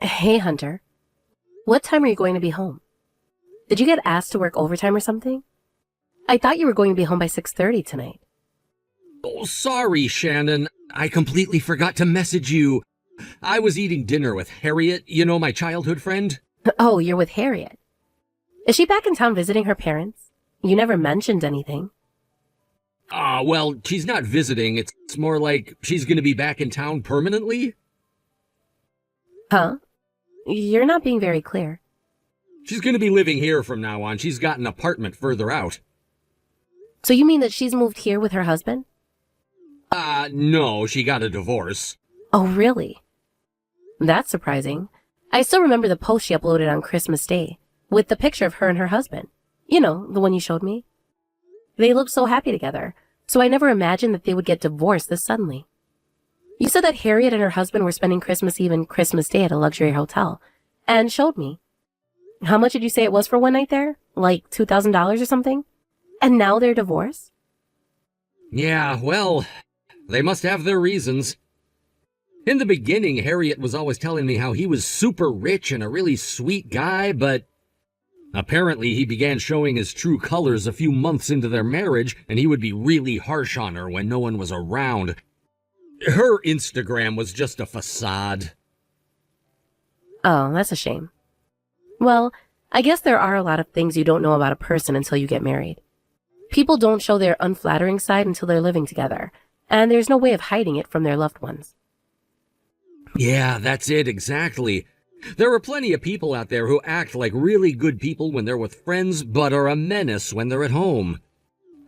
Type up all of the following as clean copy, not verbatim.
Hey, Hunter. What time are you going to be home? Did you get asked to work overtime or something? I thought you were going to be home by 6:30 tonight. Oh, sorry, Shannon. I completely forgot to message you. I was eating dinner with Harriet, my childhood friend. Oh, you're with Harriet. Is she back in town visiting her parents? You never mentioned anything. Well, she's not visiting. It's more like she's gonna be back in town permanently. Huh? You're not being very clear. She's gonna be living here from now on. She's got an apartment further out. So you mean that she's moved here with her husband? No, she got a divorce. Oh, really? That's surprising. I still remember the post she uploaded on Christmas Day, with the picture of her and her husband. You know, the one you showed me. They looked so happy together, so I never imagined that they would get divorced this suddenly. You said that Harriet and her husband were spending Christmas Eve and Christmas Day at a luxury hotel, and showed me. How much did you say it was for one night there? Like $2,000 or something? And now they're divorced? Yeah, well, they must have their reasons. In the beginning, Harriet was always telling me how he was super rich and a really sweet guy, but apparently he began showing his true colors a few months into their marriage, and he would be really harsh on her when no one was around. Her Instagram was just a facade. Oh, that's a shame. Well, I guess there are a lot of things you don't know about a person until you get married. People don't show their unflattering side until they're living together, and there's no way of hiding it from their loved ones. Yeah, that's it, exactly. There are plenty of people out there who act like really good people when they're with friends, but are a menace when they're at home.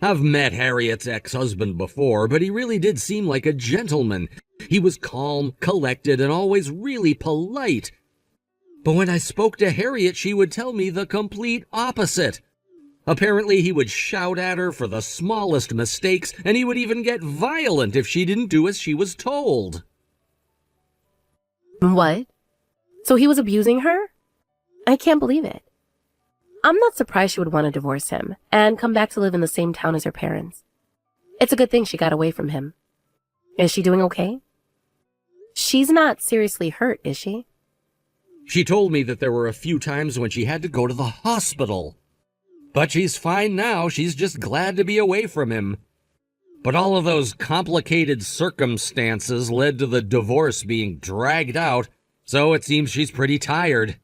I've met Harriet's ex-husband before, but he really did seem like a gentleman. He was calm, collected, and always really polite. But when I spoke to Harriet, she would tell me the complete opposite. Apparently, he would shout at her for the smallest mistakes, and he would even get violent if she didn't do as she was told. What? So he was abusing her? I can't believe it. I'm not surprised she would want to divorce him and come back to live in the same town as her parents. It's a good thing she got away from him. Is she doing okay? She's not seriously hurt, is she? She told me that there were a few times when she had to go to the hospital. But she's fine now. She's just glad to be away from him. But all of those complicated circumstances led to the divorce being dragged out, so it seems she's pretty tired.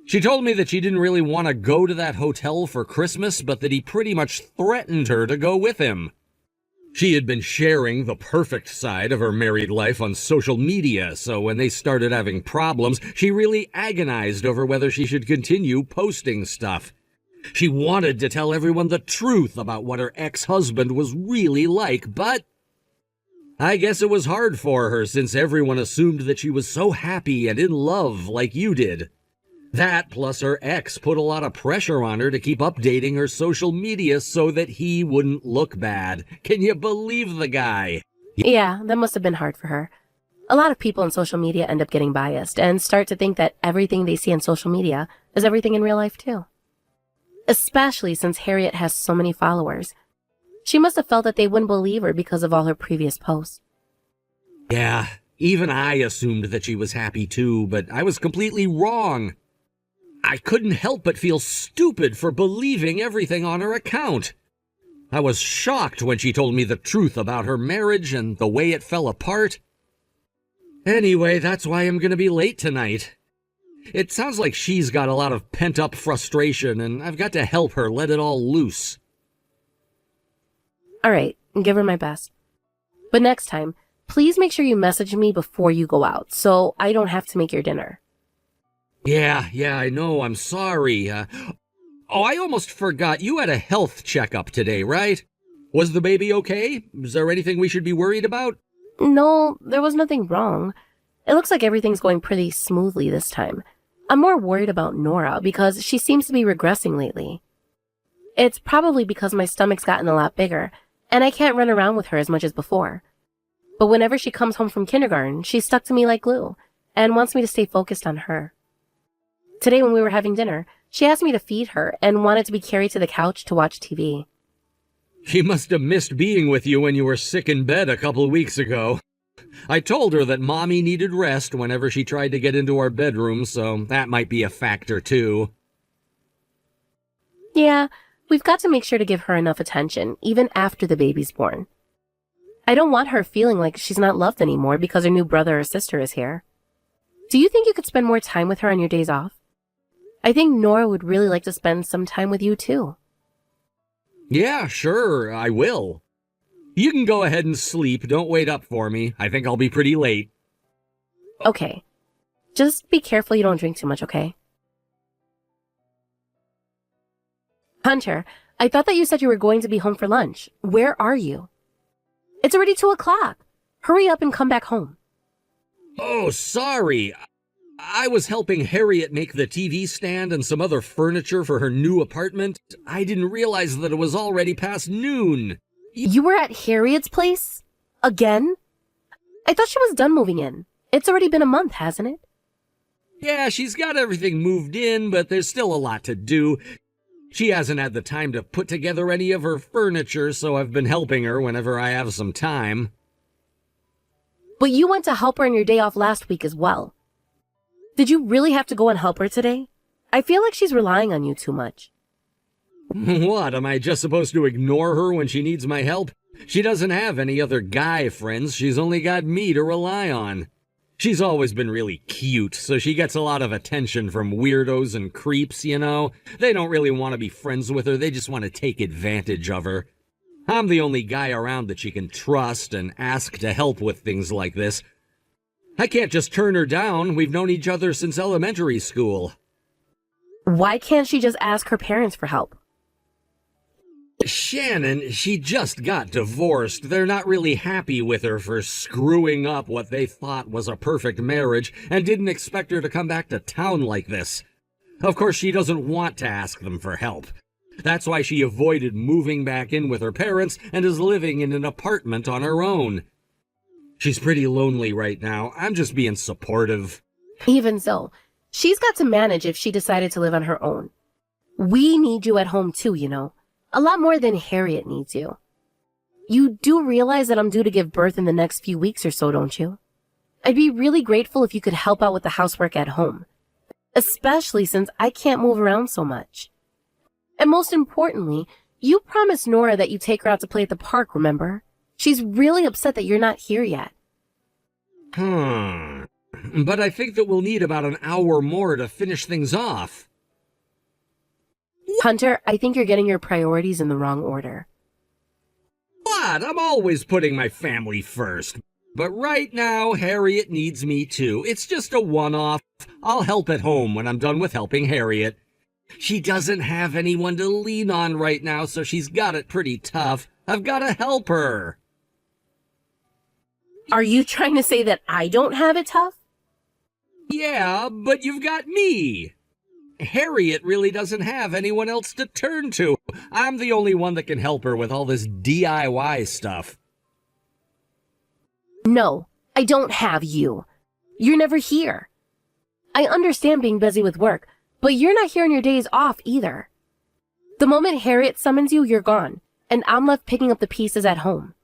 She told me that she didn't really want to go to that hotel for Christmas, but that he pretty much threatened her to go with him. She had been sharing the perfect side of her married life on social media, so when they started having problems, she really agonized over whether she should continue posting stuff. She wanted to tell everyone the truth about what her ex-husband was really like, but I guess it was hard for her since everyone assumed that she was so happy and in love like you did. That plus her ex put a lot of pressure on her to keep updating her social media so that he wouldn't look bad. Can you believe the guy? Yeah, that must have been hard for her. A lot of people on social media end up getting biased and start to think that everything they see on social media is everything in real life too. Especially since Harriet has so many followers. She must have felt that they wouldn't believe her because of all her previous posts. Yeah, even I assumed that she was happy too, but I was completely wrong. I couldn't help but feel stupid for believing everything on her account. I was shocked when she told me the truth about her marriage and the way it fell apart. Anyway, that's why I'm going to be late tonight. It sounds like she's got a lot of pent-up frustration, and I've got to help her let it all loose. All right, give her my best. But next time, please make sure you message me before you go out, so I don't have to make your dinner. Yeah, I know, I'm sorry. I almost forgot, you had a health checkup today, right? Was the baby okay? Is there anything we should be worried about? No, there was nothing wrong. It looks like everything's going pretty smoothly this time. I'm more worried about Nora because she seems to be regressing lately. It's probably because my stomach's gotten a lot bigger, and I can't run around with her as much as before. But whenever she comes home from kindergarten, she's stuck to me like glue, and wants me to stay focused on her. Today when we were having dinner, she asked me to feed her and wanted to be carried to the couch to watch TV. She must have missed being with you when you were sick in bed a couple of weeks ago. I told her that Mommy needed rest whenever she tried to get into our bedroom, so that might be a factor too. Yeah, we've got to make sure to give her enough attention, even after the baby's born. I don't want her feeling like she's not loved anymore because her new brother or sister is here. Do you think you could spend more time with her on your days off? I think Nora would really like to spend some time with you too. Yeah, sure, I will. You can go ahead and sleep. Don't wait up for me. I think I'll be pretty late. Okay. Just be careful you don't drink too much, okay? Hunter, I thought that you said you were going to be home for lunch. Where are you? It's already 2 o'clock. Hurry up and come back home. Oh, sorry. I was helping Harriet make the TV stand and some other furniture for her new apartment. I didn't realize that it was already past noon. You were at Harriet's place? Again? I thought she was done moving in. It's already been a month, hasn't it? Yeah, she's got everything moved in, but there's still a lot to do. She hasn't had the time to put together any of her furniture, so I've been helping her whenever I have some time. But you went to help her on your day off last week as well. Did you really have to go and help her today? I feel like she's relying on you too much. What, am I just supposed to ignore her when she needs my help? She doesn't have any other guy friends, she's only got me to rely on. She's always been really cute, so she gets a lot of attention from weirdos and creeps, you know? They don't really want to be friends with her, they just want to take advantage of her. I'm the only guy around that she can trust and ask to help with things like this. I can't just turn her down, we've known each other since elementary school. Why can't she just ask her parents for help? Shannon, she just got divorced. They're not really happy with her for screwing up what they thought was a perfect marriage and didn't expect her to come back to town like this. Of course, she doesn't want to ask them for help. That's why she avoided moving back in with her parents and is living in an apartment on her own. She's pretty lonely right now. I'm just being supportive. Even so, she's got to manage if she decided to live on her own. We need you at home too, you know. A lot more than Harriet needs you. You do realize that I'm due to give birth in the next few weeks or so, don't you? I'd be really grateful if you could help out with the housework at home, especially since I can't move around so much. And most importantly, you promised Nora that you'd take her out to play at the park, remember? She's really upset that you're not here yet. But I think that we'll need about an hour more to finish things off. Hunter, I think you're getting your priorities in the wrong order. What? I'm always putting my family first. But right now, Harriet needs me too. It's just a one-off. I'll help at home when I'm done with helping Harriet. She doesn't have anyone to lean on right now, so she's got it pretty tough. I've got to help her. Are you trying to say that I don't have it tough? Yeah, but you've got me. Harriet really doesn't have anyone else to turn to. I'm the only one that can help her with all this DIY stuff. No, I don't have you. You're never here. I understand being busy with work, but you're not here on your days off either. The moment Harriet summons you, you're gone, and I'm left picking up the pieces at home.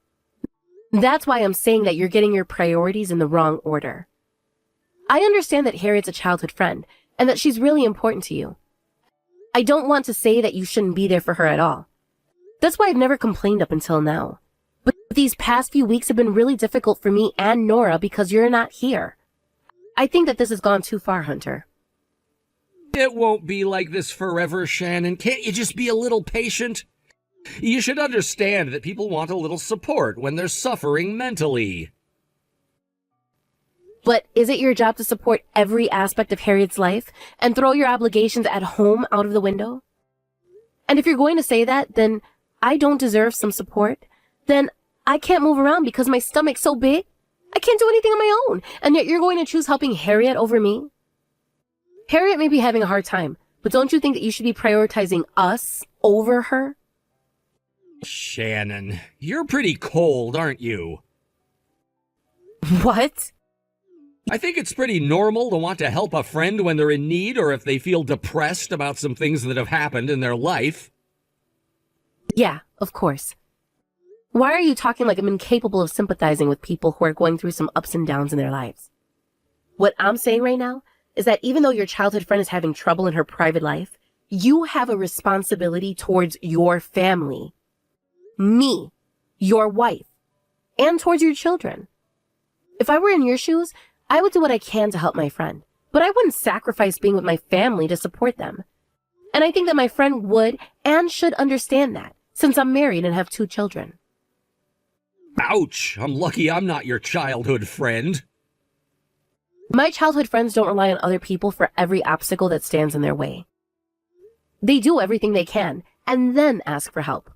That's why I'm saying that you're getting your priorities in the wrong order. I understand that Harriet's a childhood friend, and that she's really important to you. I don't want to say that you shouldn't be there for her at all. That's why I've never complained up until now. But these past few weeks have been really difficult for me and Nora because you're not here. I think that this has gone too far, Hunter. It won't be like this forever, Shannon. Can't you just be a little patient? You should understand that people want a little support when they're suffering mentally. But is it your job to support every aspect of Harriet's life and throw your obligations at home out of the window? And if you're going to say that, then I don't deserve some support. Then I can't move around because my stomach's so big. I can't do anything on my own. And yet you're going to choose helping Harriet over me? Harriet may be having a hard time, but don't you think that you should be prioritizing us over her? Shannon, you're pretty cold, aren't you? What? I think it's pretty normal to want to help a friend when they're in need or if they feel depressed about some things that have happened in their life. Yeah, of course. Why are you talking like I'm incapable of sympathizing with people who are going through some ups and downs in their lives? What I'm saying right now is that even though your childhood friend is having trouble in her private life, you have a responsibility towards your family. Me, your wife, and towards your children. If I were in your shoes, I would do what I can to help my friend, but I wouldn't sacrifice being with my family to support them. And I think that my friend would and should understand that, since I'm married and have 2 children. Ouch! I'm lucky I'm not your childhood friend. My childhood friends don't rely on other people for every obstacle that stands in their way. They do everything they can, and then ask for help.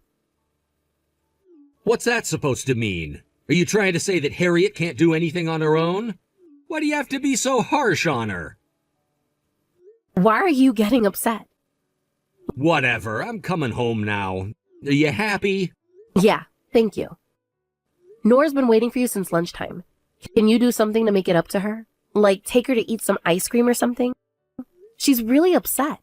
What's that supposed to mean? Are you trying to say that Harriet can't do anything on her own? Why do you have to be so harsh on her? Why are you getting upset? Whatever, I'm coming home now. Are you happy? Yeah, thank you. Nora's been waiting for you since lunchtime. Can you do something to make it up to her? Like take her to eat some ice cream or something? She's really upset.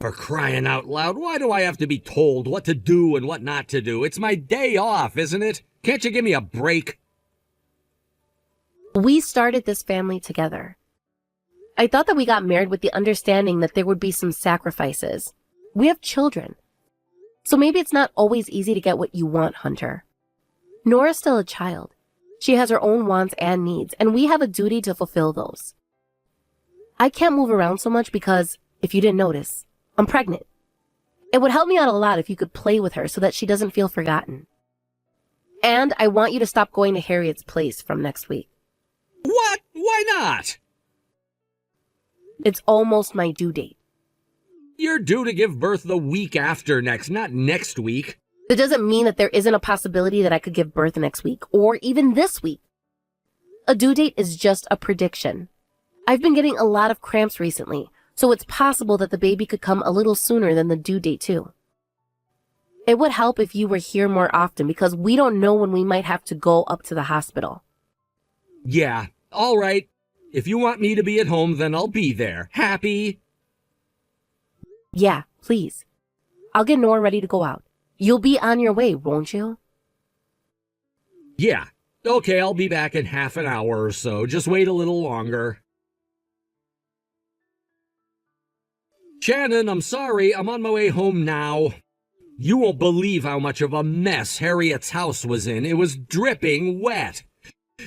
For crying out loud, why do I have to be told what to do and what not to do? It's my day off, isn't it? Can't you give me a break? We started this family together. I thought that we got married with the understanding that there would be some sacrifices. We have children. So maybe it's not always easy to get what you want, Hunter. Nora's still a child. She has her own wants and needs, and we have a duty to fulfill those. I can't move around so much because, if you didn't notice, I'm pregnant. It would help me out a lot if you could play with her so that she doesn't feel forgotten. And I want you to stop going to Harriet's place from next week. What? Why not? It's almost my due date. You're due to give birth the week after next, not next week. That doesn't mean that there isn't a possibility that I could give birth next week, or even this week. A due date is just a prediction. I've been getting a lot of cramps recently, so it's possible that the baby could come a little sooner than the due date too. It would help if you were here more often because we don't know when we might have to go up to the hospital. Yeah, all right. If you want me to be at home, then I'll be there. Happy? Yeah, please. I'll get Nora ready to go out. You'll be on your way, won't you? Yeah. Okay, I'll be back in half an hour or so. Just wait a little longer. Shannon, I'm sorry. I'm on my way home now. You won't believe how much of a mess Harriet's house was in. It was dripping wet.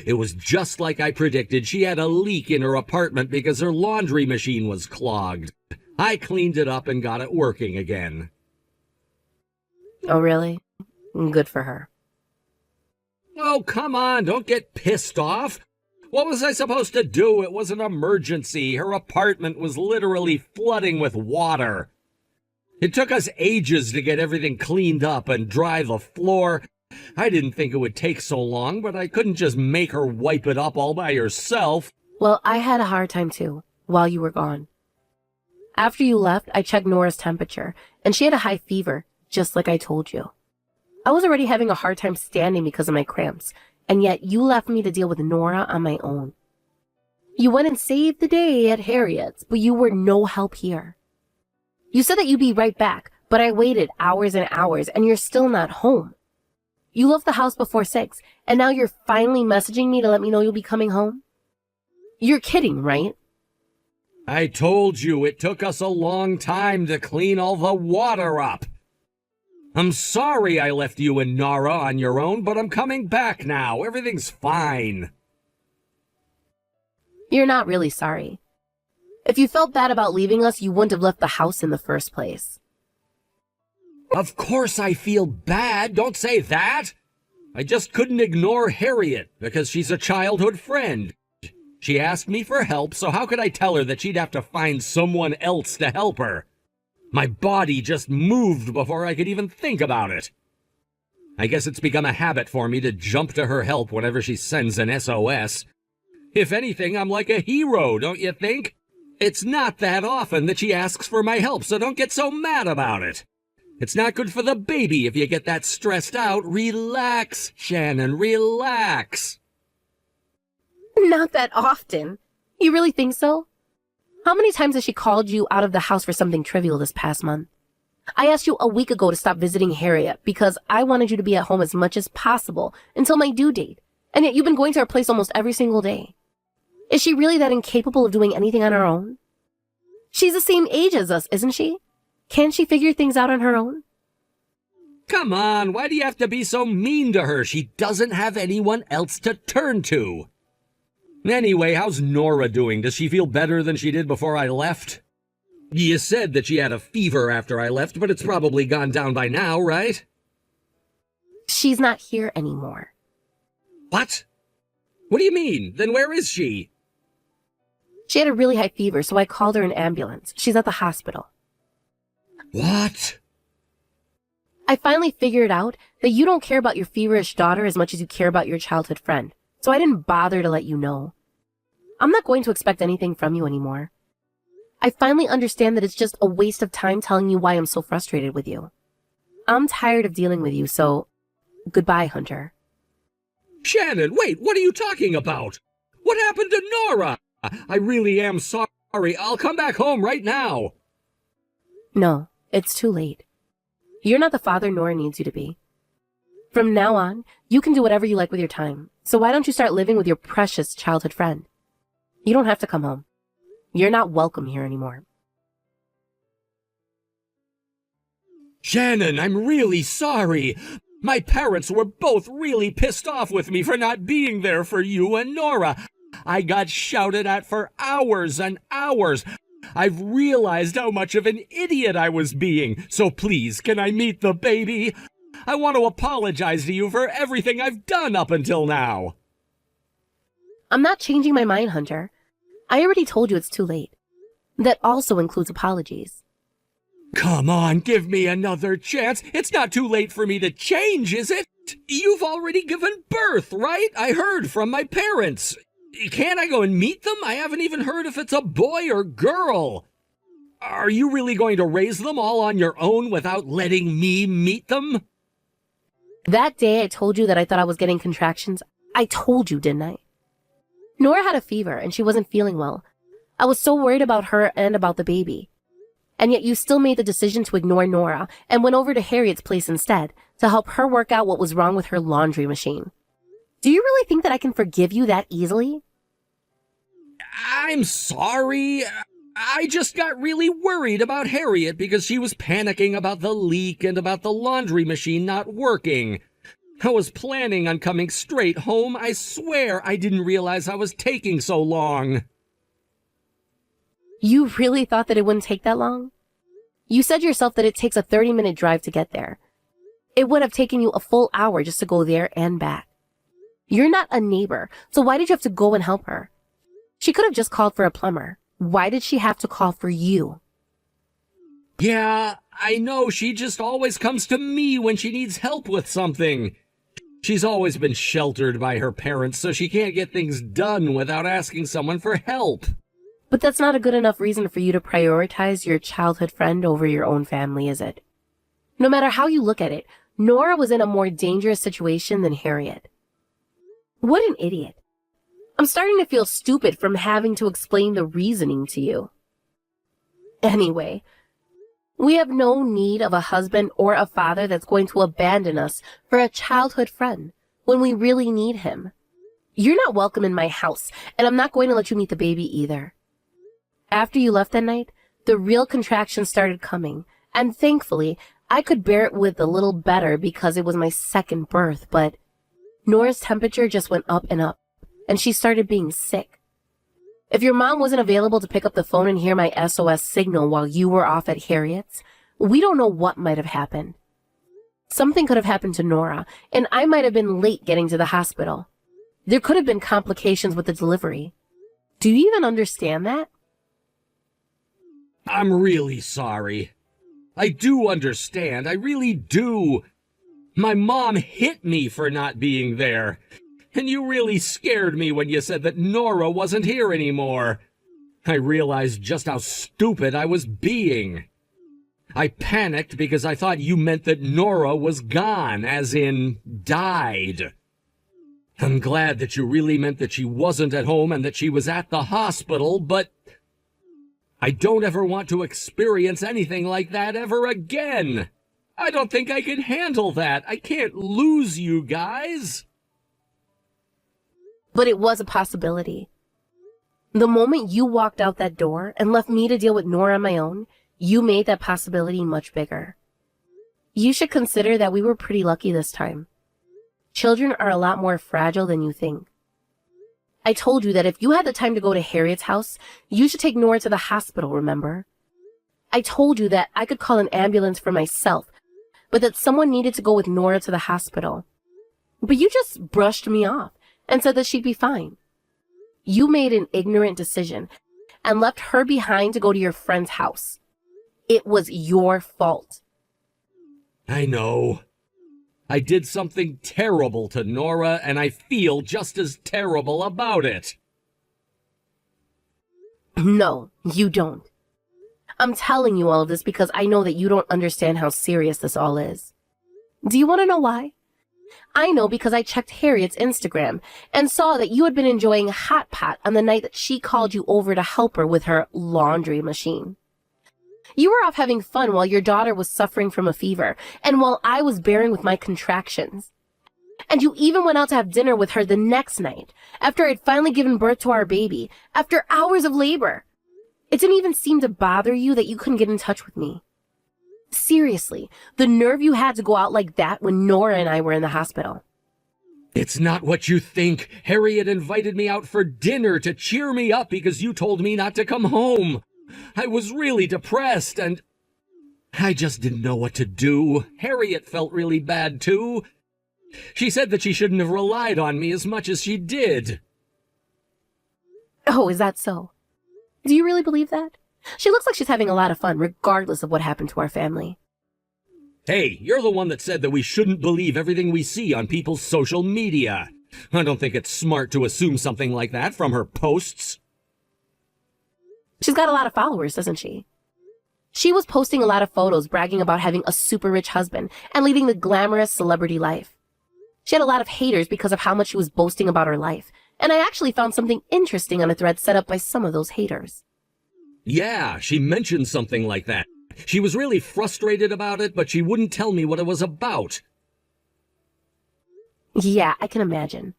It was just like I predicted. She had a leak in her apartment because her laundry machine was clogged. I cleaned it up and got it working again. Oh, really? Good for her. Oh, come on, don't get pissed off. What was I supposed to do? It was an emergency. Her apartment was literally flooding with water. It took us ages to get everything cleaned up and dry the floor. I didn't think it would take so long, but I couldn't just make her wipe it up all by herself. Well, I had a hard time too, while you were gone. After you left, I checked Nora's temperature, and she had a high fever, just like I told you. I was already having a hard time standing because of my cramps, and yet you left me to deal with Nora on my own. You went and saved the day at Harriet's, but you were no help here. You said that you'd be right back, but I waited hours and hours, and you're still not home. You left the house before 6, and now you're finally messaging me to let me know you'll be coming home? You're kidding, right? I told you it took us a long time to clean all the water up. I'm sorry I left you and Nora on your own, but I'm coming back now. Everything's fine. You're not really sorry. If you felt bad about leaving us, you wouldn't have left the house in the first place. Of course I feel bad. Don't say that. I just couldn't ignore Harriet because she's a childhood friend. She asked me for help, so how could I tell her that she'd have to find someone else to help her? My body just moved before I could even think about it. I guess it's become a habit for me to jump to her help whenever she sends an SOS. If anything, I'm like a hero, don't you think? It's not that often that she asks for my help, so don't get so mad about it. It's not good for the baby if you get that stressed out. Relax, Shannon, relax. Not that often. You really think so? How many times has she called you out of the house for something trivial this past month? I asked you a week ago to stop visiting Harriet because I wanted you to be at home as much as possible until my due date, and yet you've been going to her place almost every single day. Is she really that incapable of doing anything on her own? She's the same age as us, isn't she? Can't she figure things out on her own? Come on, why do you have to be so mean to her? She doesn't have anyone else to turn to. Anyway, how's Nora doing? Does she feel better than she did before I left? You said that she had a fever after I left, but it's probably gone down by now, right? She's not here anymore. What? What do you mean? Then where is she? She had a really high fever, so I called her an ambulance. She's at the hospital. What? I finally figured out that you don't care about your feverish daughter as much as you care about your childhood friend, so I didn't bother to let you know. I'm not going to expect anything from you anymore. I finally understand that it's just a waste of time telling you why I'm so frustrated with you. I'm tired of dealing with you, so goodbye, Hunter. Shannon, wait, what are you talking about? What happened to Nora? I really am sorry. I'll come back home right now. No, it's too late. You're not the father Nora needs you to be. From now on, you can do whatever you like with your time, so why don't you start living with your precious childhood friend? You don't have to come home. You're not welcome here anymore. Shannon, I'm really sorry. My parents were both really pissed off with me for not being there for you and Nora. I got shouted at for hours and hours. I've realized how much of an idiot I was being, so please, can I meet the baby? I want to apologize to you for everything I've done up until now. I'm not changing my mind, Hunter. I already told you it's too late. That also includes apologies. Come on, give me another chance. It's not too late for me to change, is it? You've already given birth, right? I heard from my parents. Can't I go and meet them? I haven't even heard if it's a boy or girl. Are you really going to raise them all on your own without letting me meet them? That day I told you that I thought I was getting contractions. I told you, didn't I? Nora had a fever and she wasn't feeling well. I was so worried about her and about the baby. And yet you still made the decision to ignore Nora and went over to Harriet's place instead to help her work out what was wrong with her laundry machine. Do you really think that I can forgive you that easily? I'm sorry. I just got really worried about Harriet because she was panicking about the leak and about the laundry machine not working. I was planning on coming straight home. I swear I didn't realize I was taking so long. You really thought that it wouldn't take that long? You said yourself that it takes a 30-minute drive to get there. It would have taken you a full hour just to go there and back. You're not a neighbor, so why did you have to go and help her? She could have just called for a plumber. Why did she have to call for you? Yeah, I know. She just always comes to me when she needs help with something. She's always been sheltered by her parents, so she can't get things done without asking someone for help. But that's not a good enough reason for you to prioritize your childhood friend over your own family, is it? No matter how you look at it, Nora was in a more dangerous situation than Harriet. What an idiot. I'm starting to feel stupid from having to explain the reasoning to you. Anyway, we have no need of a husband or a father that's going to abandon us for a childhood friend when we really need him. You're not welcome in my house, and I'm not going to let you meet the baby either. After you left that night, the real contractions started coming, and thankfully, I could bear it with a little better because it was my second birth, but Nora's temperature just went up and up, and she started being sick. If your mom wasn't available to pick up the phone and hear my SOS signal while you were off at Harriet's, we don't know what might have happened. Something could have happened to Nora, and I might have been late getting to the hospital. There could have been complications with the delivery. Do you even understand that? I'm really sorry. I do understand. I really do. My mom hit me for not being there. And you really scared me when you said that Nora wasn't here anymore. I realized just how stupid I was being. I panicked because I thought you meant that Nora was gone, as in died. I'm glad that you really meant that she wasn't at home and that she was at the hospital, but I don't ever want to experience anything like that ever again. I don't think I can handle that. I can't lose you guys. But it was a possibility. The moment you walked out that door and left me to deal with Nora on my own, you made that possibility much bigger. You should consider that we were pretty lucky this time. Children are a lot more fragile than you think. I told you that if you had the time to go to Harriet's house, you should take Nora to the hospital, remember? I told you that I could call an ambulance for myself, but that someone needed to go with Nora to the hospital. But you just brushed me off and said that she'd be fine. You made an ignorant decision and left her behind to go to your friend's house. It was your fault. I know. I did something terrible to Nora, and I feel just as terrible about it. No, you don't. I'm telling you all of this because I know that you don't understand how serious this all is. Do you want to know why? I know because I checked Harriet's Instagram and saw that you had been enjoying Hot Pot on the night that she called you over to help her with her laundry machine. You were off having fun while your daughter was suffering from a fever and while I was bearing with my contractions. And you even went out to have dinner with her the next night after I'd finally given birth to our baby, after hours of labor. It didn't even seem to bother you that you couldn't get in touch with me. Seriously, the nerve you had to go out like that when Nora and I were in the hospital. It's not what you think. Harriet invited me out for dinner to cheer me up because you told me not to come home. I was really depressed and I just didn't know what to do. Harriet felt really bad too. She said that she shouldn't have relied on me as much as she did. Oh, is that so? Do you really believe that? She looks like she's having a lot of fun regardless of what happened to our family. Hey, you're the one that said that we shouldn't believe everything we see on people's social media. I don't think it's smart to assume something like that from her posts. She's got a lot of followers, doesn't she? She was posting a lot of photos bragging about having a super rich husband and leading the glamorous celebrity life. She had a lot of haters because of how much she was boasting about her life, and I actually found something interesting on a thread set up by some of those haters. Yeah, she mentioned something like that. She was really frustrated about it, but she wouldn't tell me what it was about. Yeah, I can imagine.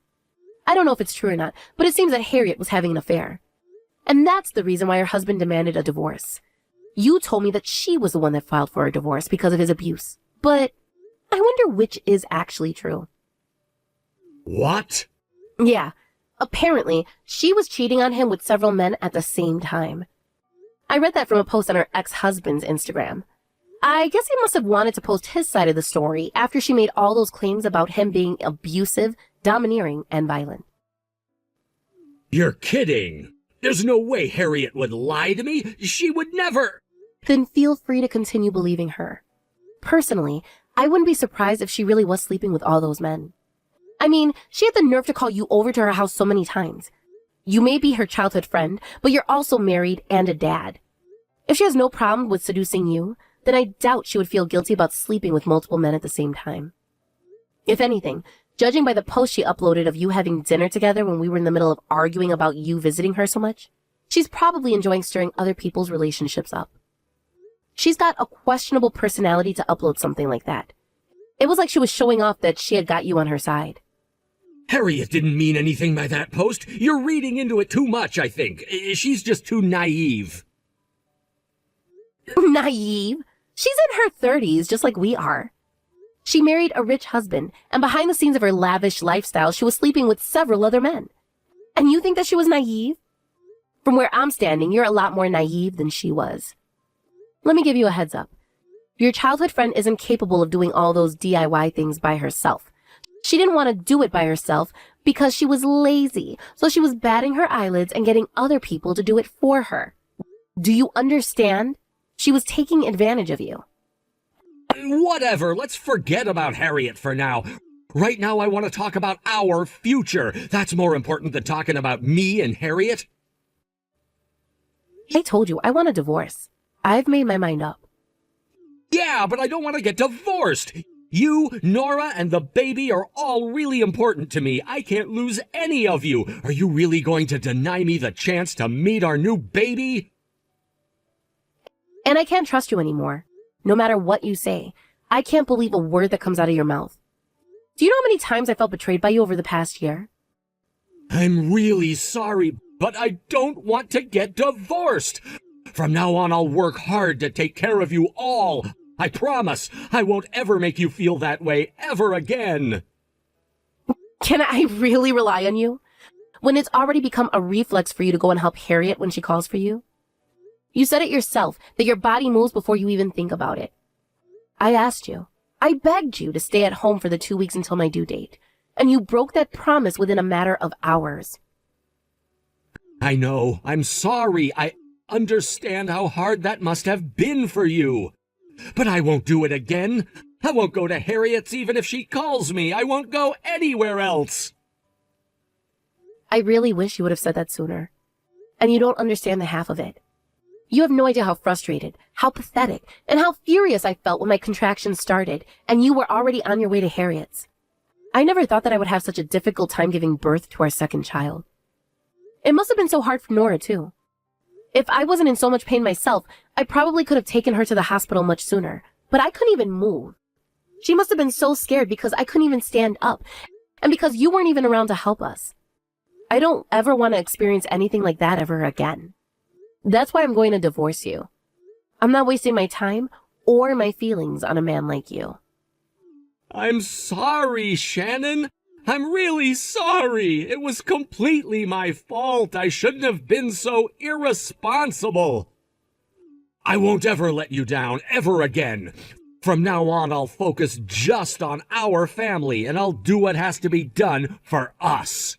I don't know if it's true or not, but it seems that Harriet was having an affair. And that's the reason why her husband demanded a divorce. You told me that she was the one that filed for a divorce because of his abuse. But I wonder which is actually true. What? Yeah, apparently she was cheating on him with several men at the same time. I read that from a post on her ex-husband's Instagram. I guess he must have wanted to post his side of the story after she made all those claims about him being abusive, domineering, and violent. You're kidding. There's no way Harriet would lie to me. She would never. Then feel free to continue believing her. Personally, I wouldn't be surprised if she really was sleeping with all those men. I mean, she had the nerve to call you over to her house so many times. You may be her childhood friend, but you're also married and a dad. If she has no problem with seducing you, then I doubt she would feel guilty about sleeping with multiple men at the same time. If anything, judging by the post she uploaded of you having dinner together when we were in the middle of arguing about you visiting her so much, she's probably enjoying stirring other people's relationships up. She's got a questionable personality to upload something like that. It was like she was showing off that she had got you on her side. Harriet didn't mean anything by that post. You're reading into it too much, I think. She's just too naive. Naive? She's in her 30s, just like we are. She married a rich husband, and behind the scenes of her lavish lifestyle, she was sleeping with several other men. And you think that she was naive? From where I'm standing, you're a lot more naive than she was. Let me give you a heads up. Your childhood friend isn't capable of doing all those DIY things by herself. She didn't want to do it by herself because she was lazy, so she was batting her eyelids and getting other people to do it for her. Do you understand? She was taking advantage of you. Whatever, let's forget about Harriet for now. Right now I want to talk about our future. That's more important than talking about me and Harriet. I told you, I want a divorce. I've made my mind up. Yeah, but I don't want to get divorced. You, Nora, and the baby are all really important to me. I can't lose any of you. Are you really going to deny me the chance to meet our new baby? And I can't trust you anymore. No matter what you say, I can't believe a word that comes out of your mouth. Do you know how many times I felt betrayed by you over the past year? I'm really sorry, but I don't want to get divorced. From now on, I'll work hard to take care of you all. I promise I won't ever make you feel that way ever again. Can I really rely on you? When it's already become a reflex for you to go and help Harriet when she calls for you? You said it yourself, that your body moves before you even think about it. I asked you. I begged you to stay at home for the 2 weeks until my due date. And you broke that promise within a matter of hours. I know. I'm sorry. I understand how hard that must have been for you. But I won't do it again. I won't go to Harriet's even if she calls me. I won't go anywhere else. I really wish you would have said that sooner. And you don't understand the half of it. You have no idea how frustrated, how pathetic, and how furious I felt when my contractions started and you were already on your way to Harriet's. I never thought that I would have such a difficult time giving birth to our second child. It must have been so hard for Nora, too. If I wasn't in so much pain myself, I probably could have taken her to the hospital much sooner, but I couldn't even move. She must have been so scared because I couldn't even stand up, and because you weren't even around to help us. I don't ever want to experience anything like that ever again. That's why I'm going to divorce you. I'm not wasting my time or my feelings on a man like you. I'm sorry, Shannon. I'm really sorry. It was completely my fault. I shouldn't have been so irresponsible. I won't ever let you down, ever again. From now on, I'll focus just on our family, and I'll do what has to be done for us.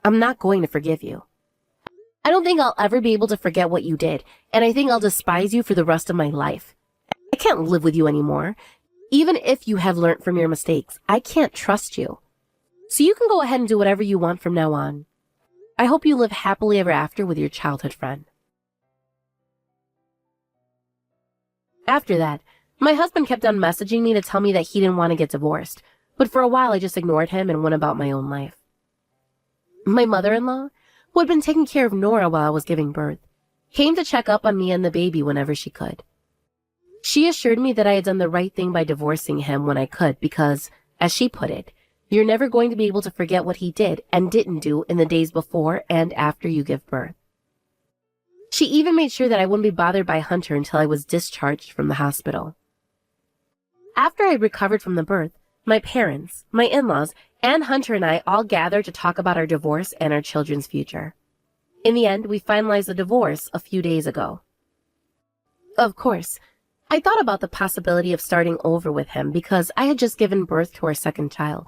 I'm not going to forgive you. I don't think I'll ever be able to forget what you did, and I think I'll despise you for the rest of my life. I can't live with you anymore. Even if you have learned from your mistakes, I can't trust you. So you can go ahead and do whatever you want from now on. I hope you live happily ever after with your childhood friend. After that, my husband kept on messaging me to tell me that he didn't want to get divorced, but for a while I just ignored him and went about my own life. My mother-in-law, who had been taking care of Nora while I was giving birth, came to check up on me and the baby whenever she could. She assured me that I had done the right thing by divorcing him when I could because, as she put it, you're never going to be able to forget what he did and didn't do in the days before and after you give birth. She even made sure that I wouldn't be bothered by Hunter until I was discharged from the hospital. After I recovered from the birth, my parents, my in-laws, and Hunter and I all gathered to talk about our divorce and our children's future. In the end, we finalized the divorce a few days ago. Of course, I thought about the possibility of starting over with him because I had just given birth to our second child,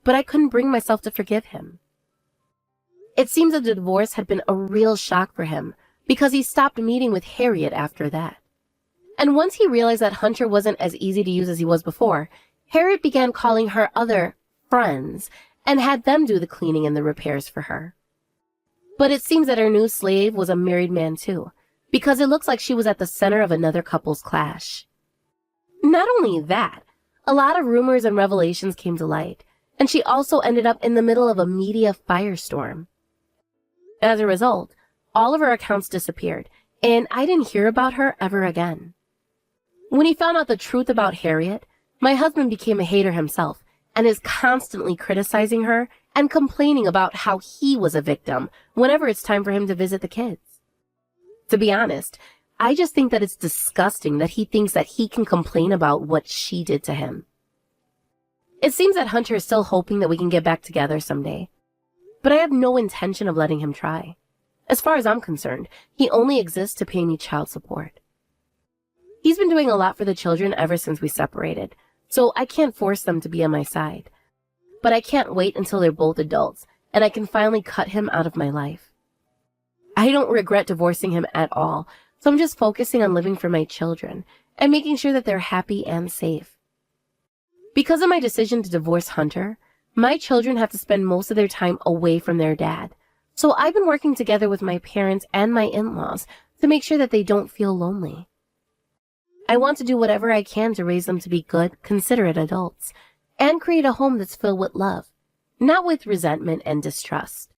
but I couldn't bring myself to forgive him. It seems that the divorce had been a real shock for him because he stopped meeting with Harriet after that. And once he realized that Hunter wasn't as easy to use as he was before, Harriet began calling her other friends and had them do the cleaning and the repairs for her. But it seems that her new slave was a married man too, because it looks like she was at the center of another couple's clash. Not only that, a lot of rumors and revelations came to light, and she also ended up in the middle of a media firestorm. As a result, all of her accounts disappeared, and I didn't hear about her ever again. When he found out the truth about Harriet, my husband became a hater himself and is constantly criticizing her and complaining about how he was a victim whenever it's time for him to visit the kids. To be honest, I just think that it's disgusting that he thinks that he can complain about what she did to him. It seems that Hunter is still hoping that we can get back together someday, but I have no intention of letting him try. As far as I'm concerned, he only exists to pay me child support. He's been doing a lot for the children ever since we separated, so I can't force them to be on my side. But I can't wait until they're both adults, and I can finally cut him out of my life. I don't regret divorcing him at all, so I'm just focusing on living for my children and making sure that they're happy and safe. Because of my decision to divorce Hunter, my children have to spend most of their time away from their dad, so I've been working together with my parents and my in-laws to make sure that they don't feel lonely. I want to do whatever I can to raise them to be good, considerate adults, and create a home that's filled with love, not with resentment and distrust.